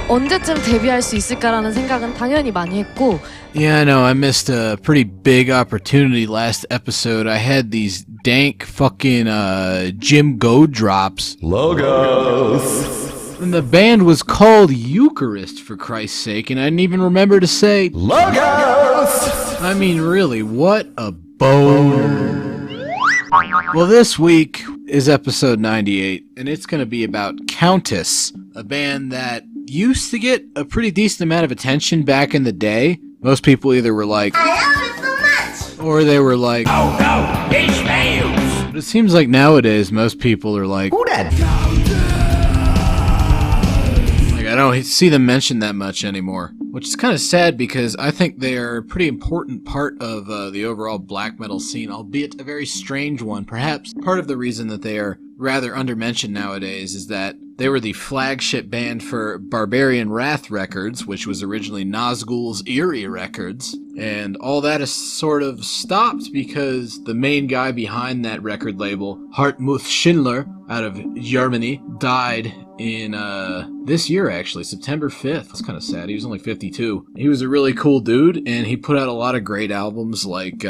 언제쯤 데뷔할 수 있을까라는 생각은 당연히 많이 했고. Yeah, I know. I missed a pretty big opportunity last episode. I had these dank fucking Jim Go drops. Logos. And the band was called Eucharist, for Christ's sake, and I didn't even remember to say Logos. I mean, really, what a boner. Well, this week is episode 98, and it's going to be about Countess, a band that used to get a pretty decent amount of attention back in the day. Most people either were like, I love it so much, or they were like, oh no, it's fails. But it seems like nowadays most people are like, who that? Like, I don't see them mentioned that much anymore, which is kind of sad because I think they are a pretty important part of the overall black metal scene, albeit a very strange one. Perhaps part of the reason that they are rather undermentioned nowadays is that they were the flagship band for Barbarian Wrath Records, which was originally Nazgul's Eerie Records, and all that is sort of stopped because the main guy behind that record label, Hartmut Schindler, out of Germany, died in this year, actually, September 5th. That's kind of sad. He was only 52. He was a really cool dude, and he put out a lot of great albums, like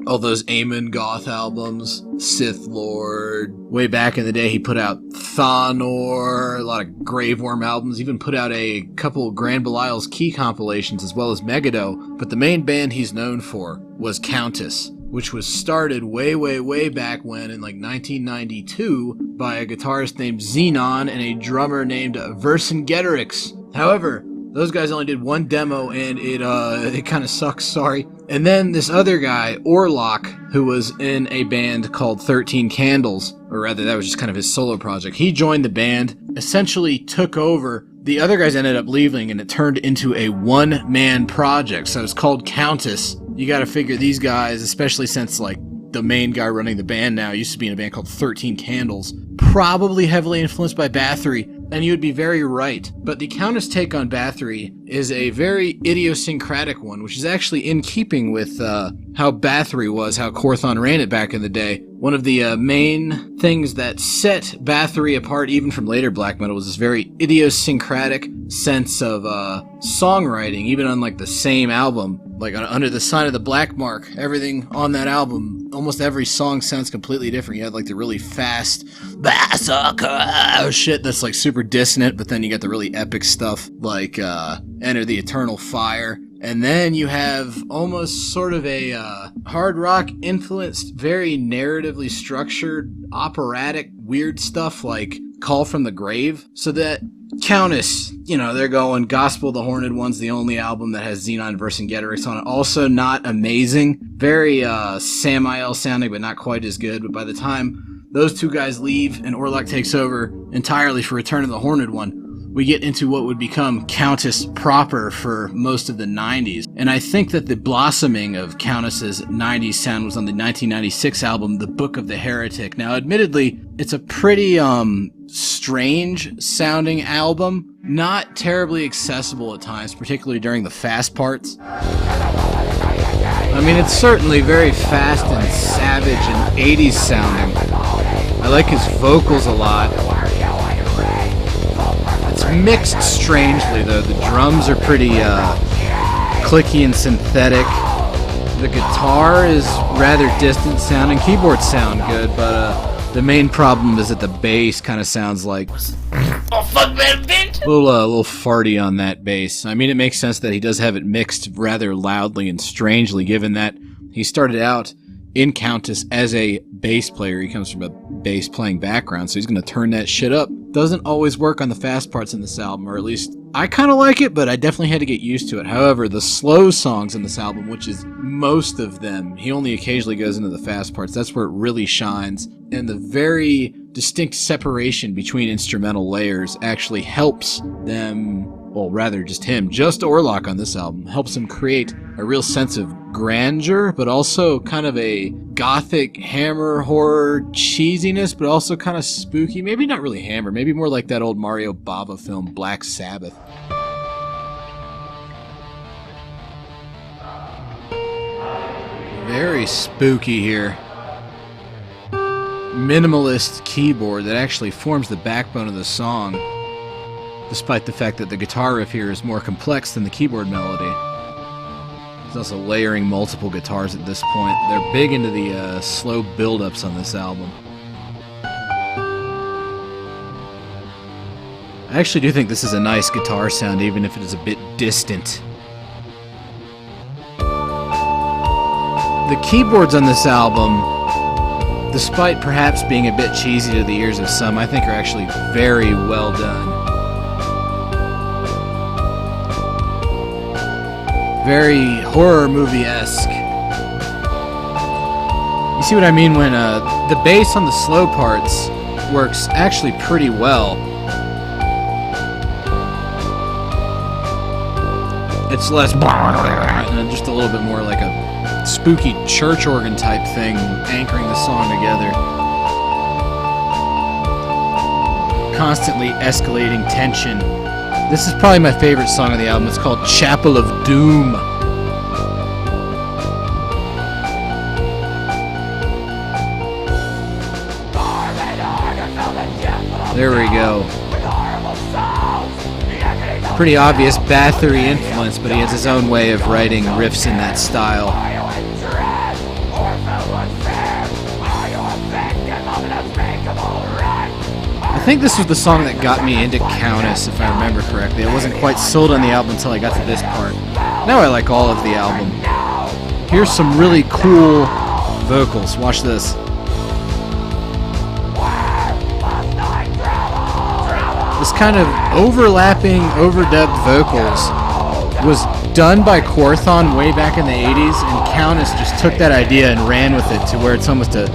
all those Amon Goth albums, Sith Lord. Way back in the day, he put out Thanor, a lot of Graveworm albums, even put out a couple Grand Belial's Key compilations, as well as Megiddo. But the main band he's known for was Countess, which was started way back when in like 1992 by a guitarist named Xenon and a drummer named Vercingetorix. However, those guys only did one demo and it kind of sucks, sorry. And then this other guy, Orlok, who was in a band called 13 Candles, or rather that was just kind of his solo project, he joined the band, essentially took over. The other guys ended up leaving and it turned into a one-man project, so it's called Countess. You gotta figure these guys, especially since like the main guy running the band now used to be in a band called 13 Candles, probably heavily influenced by Bathory, and you would be very right. But the Countess take on Bathory is a very idiosyncratic one, which is actually in keeping with how Bathory was, how Korthon ran it back in the day. One of the main things that set Bathory apart even from later black metal was this very idiosyncratic sense of songwriting, even on like the same album. Like Under the Sign of the Black Mark, everything on that album, almost every song sounds completely different. You had like the really fast massacre shit that's like super dissonant, but then you got the really epic stuff like Enter the Eternal Fire. And then you have almost sort of a hard rock influenced, very narratively structured, operatic, weird stuff like Call from the Grave. So that Countess, you know, they're going Gospel of the Horned One's the only album that has Xenon Vercingetorix on it. Also not amazing. Very Samael sounding, but not quite as good. But by the time those two guys leave and Orlok takes over entirely for Return of the Horned One, we get into what would become Countess proper for most of the 90s. And I think that the blossoming of Countess's 90s sound was on the 1996 album, The Book of the Heretic. Now, admittedly, it's a pretty strange sounding album, not terribly accessible at times, particularly during the fast parts. I mean, it's certainly very fast and savage and 80s sounding. I like his vocals a lot. It's mixed strangely, though. The drums are pretty clicky and synthetic. The guitar is rather distant sounding. Keyboards sound good, but the main problem is that the bass kind of sounds like a little farty on that bass. I mean, it makes sense that he does have it mixed rather loudly and strangely, given that he started out in Countess as a bass player. He comes from a bass playing background, so he's going to turn that shit up. Doesn't always work on the fast parts in this album, or at least I kind of like it, but I definitely had to get used to it. However, the slow songs in this album, which is most of them, he only occasionally goes into the fast parts. That's where it really shines, and the very distinct separation between instrumental layers actually helps them, well, rather just him, just Orlok on this album, helps him create a real sense of grandeur, but also kind of a gothic hammer horror cheesiness, but also kind of spooky. Maybe not really hammer, maybe more like that old Mario Bava film, Black Sabbath. Very spooky here. Minimalist keyboard that actually forms the backbone of the song. despite the fact that the guitar riff here is more complex than the keyboard melody. He's also layering multiple guitars at this point. They're big into the slow build-ups on this album. I actually do think this is a nice guitar sound, even if it is a bit distant. The keyboards on this album, despite perhaps being a bit cheesy to the ears of some, I think are actually very well done. Very horror movie-esque. You see what I mean when the bass on the slow parts works actually pretty well. It's less and just a little bit more like a spooky church organ type thing anchoring the song together. Constantly escalating tension. This is probably my favorite song on the album. It's called Chapel of Doom. There we go. Pretty obvious Bathory influence, but he has his own way of writing riffs in that style. I think this was the song that got me into Countess, if I remember correctly. I wasn't quite sold on the album until I got to this part. Now I like all of the album. Here's some really cool vocals. Watch this. This kind of overlapping, overdubbed vocals was done by Quorthon way back in the 80s, and Countess just took that idea and ran with it to where it's almost a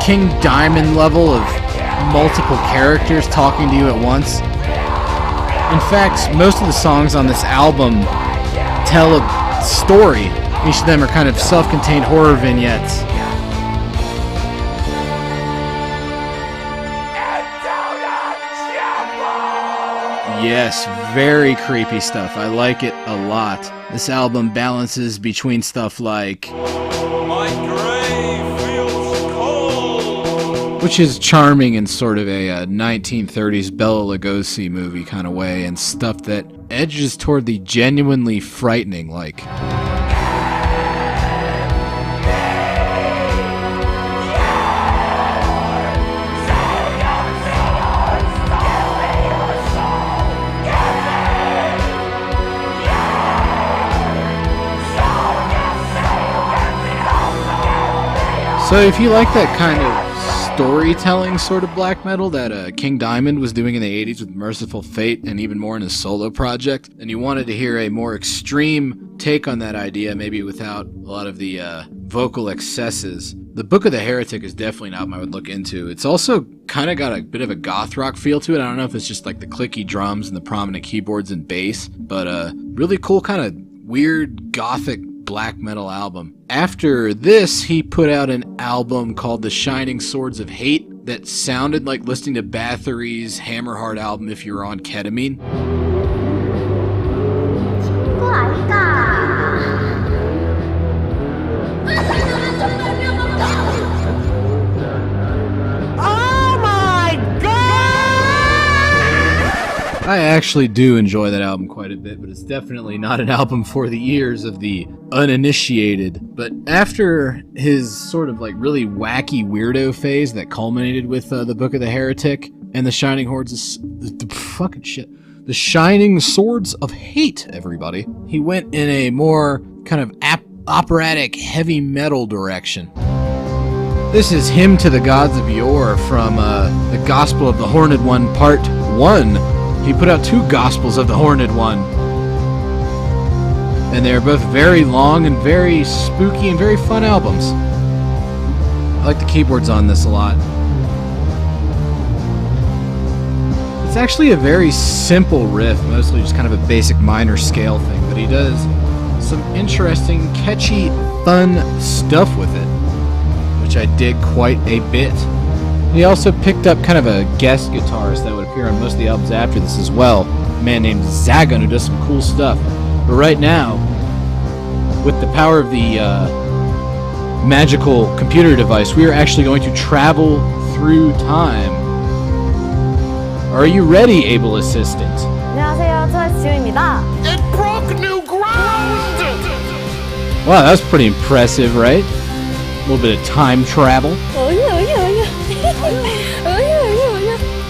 King Diamond level of multiple characters talking to you at once. In fact, most of the songs on this album tell a story. Each of them are kind of self-contained horror vignettes. Yes, very creepy stuff. I like it a lot. This album balances between stuff like My grave feels cold, which is charming in sort of a 1930s Bela Lugosi movie kind of way, and stuff that edges toward the genuinely frightening, like So if you like that kind of storytelling sort of black metal that King Diamond was doing in the 80s with Merciful Fate and even more in his solo project, and you wanted to hear a more extreme take on that idea, maybe without a lot of the vocal excesses, the Book of the Heretic is definitely an album I would look into. It's also kind of got a bit of a goth rock feel to it. I don't know if it's just like the clicky drums and the prominent keyboards and bass, but really cool kind of weird gothic black metal album. After this, he put out an album called The Shining Swords of Hate that sounded like listening to Bathory's Hammerheart album if you were on ketamine. I actually do enjoy that album quite a bit, but it's definitely not an album for the ears of the uninitiated. But after his sort of like really wacky weirdo phase that culminated with the Book of the Heretic and the Shining The Shining Swords of Hate, everybody, he went in a more kind of operatic heavy metal direction. This is Hymn to the Gods of Yore from the Gospel of the Horned One Part 1. He put out 2 Gospels of the Horned One, and they're both very long and very spooky and very fun albums. I like the keyboards on this a lot. It's actually a very simple riff, mostly just kind of a basic minor scale thing, but he does some interesting, catchy, fun stuff with it, which I dig quite a bit. He also picked up kind of a guest guitarist that would appear on most of the albums after this as well, a man named Zagan, who does some cool stuff. But right now, with the power of the magical computer device, we are actually going to travel through time. Are you ready, able assistant? 안녕하세요, 트와이스 지우입니다. It broke new ground! Wow, that's pretty impressive, right? A little bit of time travel.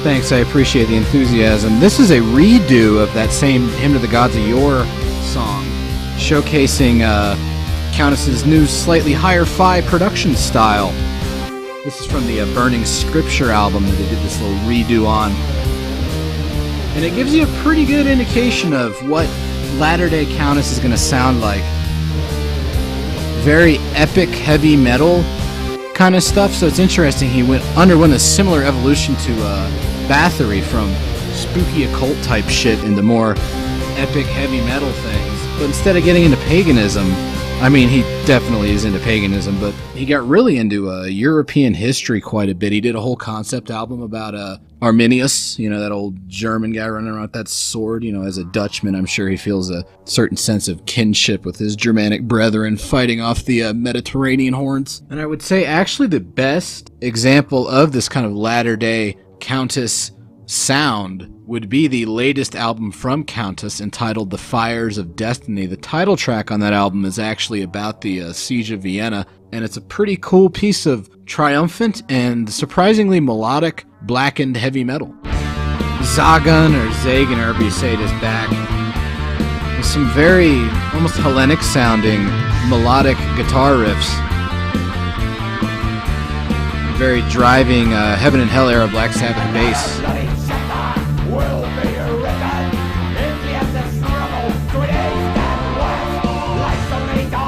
Thanks, I appreciate the enthusiasm. This is a redo of that same Hymn to the Gods of Yore song, showcasing Countess's new, slightly higher fi production style. This is from the Burning Scripture album that they did this little redo on. And it gives you a pretty good indication of what latter-day Countess is going to sound like. Very epic heavy metal kind of stuff, so it's interesting he underwent a similar evolution to Bathory, from spooky occult type shit into more epic heavy metal things. But instead of getting into paganism, I mean, he definitely is into paganism, but he got really into European history quite a bit. He did a whole concept album about Arminius, you know, that old German guy running around with that sword. You know, as a Dutchman, I'm sure he feels a certain sense of kinship with his Germanic brethren fighting off the Mediterranean hordes. And I would say actually the best example of this kind of latter-day Countess sound would be the latest album from Countess, entitled The Fires of Destiny. The title track on that album is actually about the Siege of Vienna, and it's a pretty cool piece of triumphant and surprisingly melodic blackened heavy metal. Zagun, or Zagan, however you say it, is back with some very almost Hellenic sounding melodic guitar riffs. Very driving Heaven and Hell era Black Sabbath bass.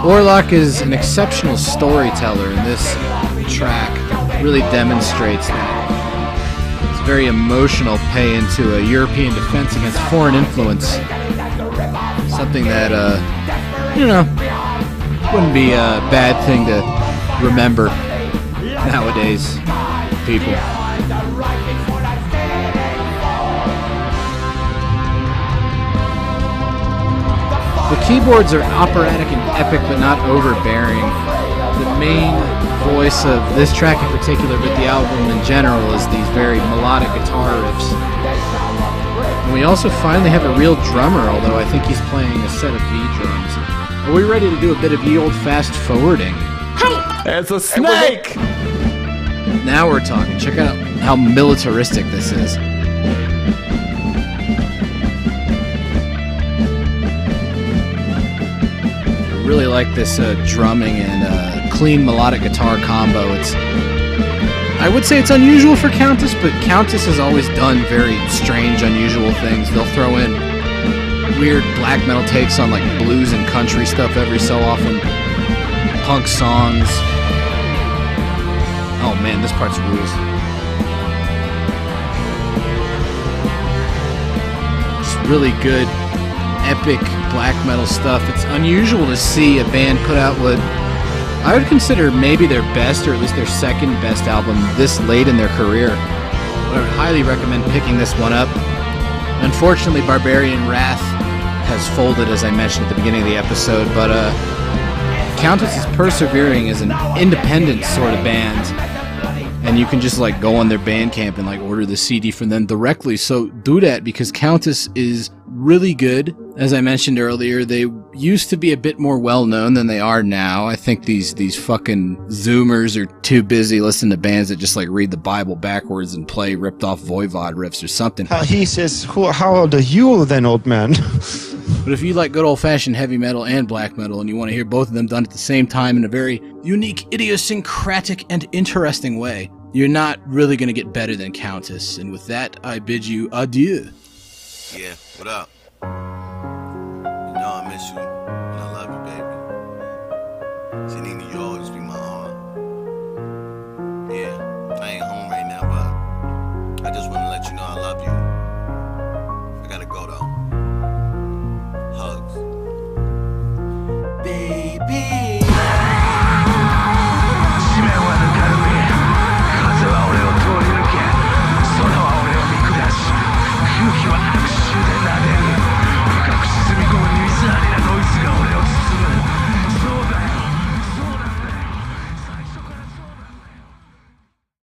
Orlok is an exceptional storyteller, and this track really demonstrates that. It's a very emotional pay into a European defense against foreign influence. Something that, wouldn't be a bad thing to remember nowadays, people. The keyboards are operatic and epic, but not overbearing. The main voice of this track in particular, but the album in general, is these very melodic guitar riffs. And we also finally have a real drummer, although I think he's playing a set of V drums. Are we ready to do a bit of ye old fast forwarding? It's a snake! Now we're talking. Check out how militaristic this is. I really like this drumming and clean melodic guitar combo. I would say it's unusual for Countess, but Countess has always done very strange, unusual things. They'll throw in weird black metal takes on like blues and country stuff every so often. Punk songs. Oh man, this part's rules. Just really good, epic black metal stuff. It's unusual to see a band put out what I would consider maybe their best, or at least their second best album this late in their career. But I would highly recommend picking this one up. Unfortunately, Barbarian Wrath has folded, as I mentioned at the beginning of the episode, but Countess is persevering as an independent sort of band. And you can just like go on their Bandcamp and like order the CD from them directly. So do that, because Countess is really good. As I mentioned earlier, they used to be a bit more well known than they are now. I think these fucking Zoomers are too busy listening to bands that just like read the Bible backwards and play ripped off Voivod riffs or something. He says, how old are you then, old man? But if you like good old-fashioned heavy metal and black metal, and you want to hear both of them done at the same time in a very unique, idiosyncratic, and interesting way, you're not really going to get better than Countess. And with that, I bid you adieu. Yeah, what up?